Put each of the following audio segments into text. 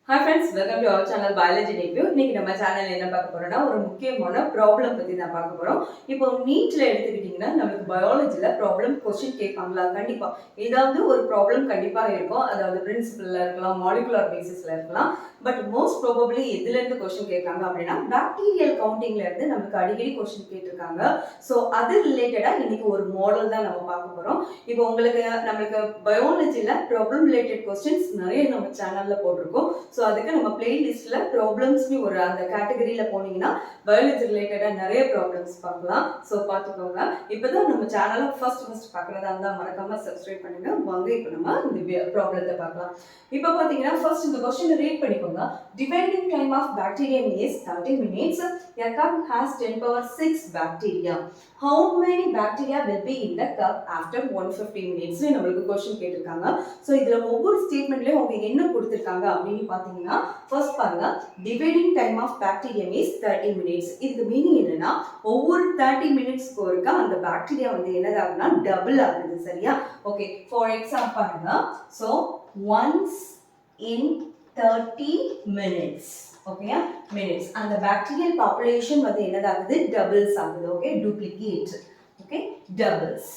Hi friends, welcome to our channel Biology Review. இன்னைக்கு நம்ம சேனல்ல என்ன பார்க்க போறோம்னா ஒரு முக்கியமான ப்ராப்ளம் பத்தி தான் பார்க்க போறோம். இப்போ நீட்ல எடுத்துக்கிட்டீங்கன்னா நமக்கு பயாலஜில ப்ராப்ளம் क्वेश्चन கேட்பாங்களா? கண்டிப்பா. ஏதாவது ஒரு ப்ராப்ளம் கண்டிப்பா இருக்கும். அதாவது பிரின்சிபல்ல இருக்கலாம், மாலிகுலர் பேசிஸ்ல இருக்கலாம். பட் மோஸ்ட் ப்ராபபிலி எதுல இருந்து क्वेश्चन கேட்காங்க அப்படின்னா பாக்டீரியல் கவுண்டிங்ல இருந்து நமக்கு அடிக்கடி क्वेश्चन கேட்டிருக்காங்க. சோ அது ரிலேட்டடா இன்னைக்கு ஒரு மாடல் தான் நம்ம பார்க்க போறோம். இப்போ உங்களுக்கு நமக்கு பயாலஜில ப்ராப்ளம் ரிலேட்டட் क्वेश्चंस நிறைய நம்ம சேனல்ல போட்டிருக்கோம். ஸோ அதுக்கு நம்ம பிளேலிஸ்ட்ல ப்ராப்ளம்ஸ்னு ஒரு அந்த கேட்டகரியில போனீங்கன்னா பயாலஜி ரிலேட்டடா நிறைய ப்ராப்ளம்ஸ் பார்க்கலாம். ஸோ பார்த்துக்கோங்க. இப்போதான் நம்ம சேனலை ஃபர்ஸ்ட் பார்க்குறதா இருந்தால் மறக்காம சப்ஸ்கிரைப் பண்ணுங்க. வாங்க இப்போ நம்ம இந்த ப்ராப்ளத்தை பார்க்கலாம். இப்போ பார்த்தீங்கன்னா ஃபர்ஸ்ட் இந்த கொஸ்டினை ரீட் பண்ணிக்கோங்க. Dividing time of bacterium is 30 minutes. A cup has 10 power 6 bacteria. How many bacteria will be in the cup after 150 minutes? நம்மளுக்கு கொஸ்டின் கேட்டிருக்காங்க. ஸோ இதில் ஒவ்வொரு ஸ்டேட்மெண்ட்லேயும் அவங்க என்ன கொடுத்துருக்காங்க அப்படின்னு பார்த்தீங்கன்னா ஃபர்ஸ்ட் பாருங்க, dividing time of bacterium is 30 minutes. இதுக்கு மீனிங் என்னன்னா ஒவ்வொரு 30 மினிட்ஸ்க்கு ஒருக்கா அந்த பாக்டீரியா வந்து என்னதாகுதுன்னா டபுள் ஆகுது. சரியா? ஓகே, ஃபார் எக்ஸாம்பிள் பாருங்க. So once in 30 minutes. ஓகேயா? மினிட்ஸ் அந்த பாக்டீரியல் பாப்புலேஷன் வந்து என்னதாகுது டபுள்ஸ் ஆகுது. Okay, duplicate. Okay, doubles.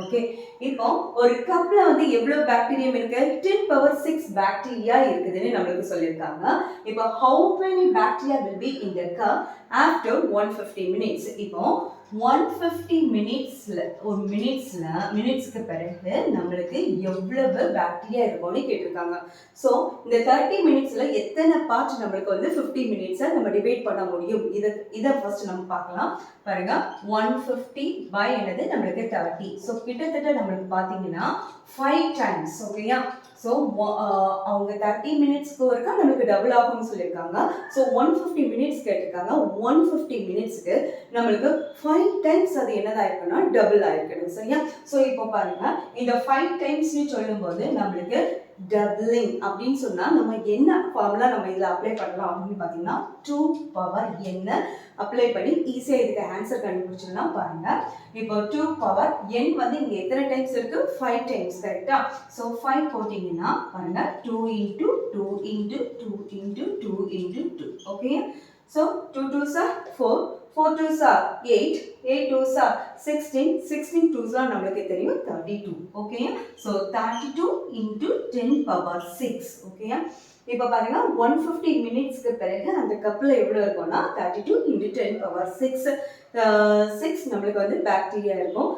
Okay, இப்போ ஒரு கப்ல வந்து எவ்வளவு பாக்டீரியம் இருக்கு? 10 power 6 பாக்டீரியா இருக்குதுன்னு நம்மளுக்கு சொல்லியிருக்காங்க. இப்போ how many bacteria will be in the cup after 150 minutes? இப்போ 150 மினிட்ஸ்ல ஒரு மினிட்ஸ்க்கு பிறகு நம்மளுக்கு எவ்வளவு பாக்டீரியா இருக்கும்னு கேட்டிருக்காங்க. ஸோ இந்த 30 மினிட்ஸ்ல எத்தனை பார்ட் நம்மளுக்கு வந்து 50 மினிட்ஸை நம்ம டிவைட் பண்ண முடியும்? இதை ஃபர்ஸ்ட் நம்ம பார்க்கலாம். பாருங்க, 150 பை என்னது நம்மளுக்கு 30. ஸோ கிட்டத்தட்ட நம்மளுக்கு பார்த்தீங்கன்னா 5 டைம்ஸ். ஓகேயா? ஸோ அவங்க 30 மினிட்ஸ்க்கு ஒருக்கா நம்மளுக்கு டபுள் ஆகும்னு சொல்லியிருக்காங்க. ஸோ 150 மினிட்ஸ் கேட்டிருக்காங்க. 150 மினிட்ஸ்க்கு நம்மளுக்கு 5 டைம்ஸ் அது என்னதாயிருக்குன்னா டபுள் ஆயிருக்கணும். சரியா? ஸோ இப்போ பாருங்க, இந்த 5 டைம்ஸ்னு சொல்லும்போது நம்மளுக்கு டபுளிங் அப்படின்னு சொன்னா நம்ம என்ன ஃபார்முலா நம்ம இதில் அப்ளை பண்ணலாம் அப்படின்னு பார்த்தீங்கன்னா 2 பவர் n அப்ளை பண்ணி ஈஸியாக இதுக்கு ஆன்சர் கண்டுபிடிச்சிடலாம். பாருங்க, இப்போ 2 பவர் n வந்து இங்கே எத்தனை டைம்ஸ் இருக்கு? 5 டைம்ஸ். கரெக்டா? ஸோ 5 போட்டிங்கன்னா பாருங்க 2 into 2 into 2 into 2 into 2. Okay, so 2 2s are 4, 4 2s are 8, 8 2s are 16, 16 2s are நம்மளுக்கு தெரியும் 32. Okay, so 32 into 10 power 6. Okay, இப்போ பாருங்க 150 மினிட்ஸ்க்கு பிறகு அந்த கப்பில் எவ்வளோ இருக்கும்னா 32 into 10 power 6 நம்மளுக்கு வந்து பாக்டீரியா இருக்கும்.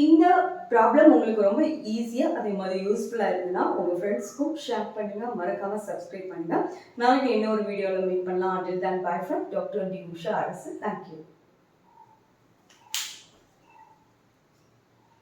இந்த ப்ராப்ளம் உங்களுக்கு ரொம்ப ஈஸியாக அதே மாதிரி யூஸ்ஃபுல்லாக இருக்குதுன்னா உங்கள் ஃப்ரெண்ட்ஸ்க்கும் ஷேர் பண்ணுங்கள். மறக்காமல் சப்ஸ்கிரைப் பண்ணுங்கள். நாளைக்கு இன்னொரு வீடியோவில் மீட் பண்ணலாம். Until then, bye from Dr. D. Usha Arasu. Thank you.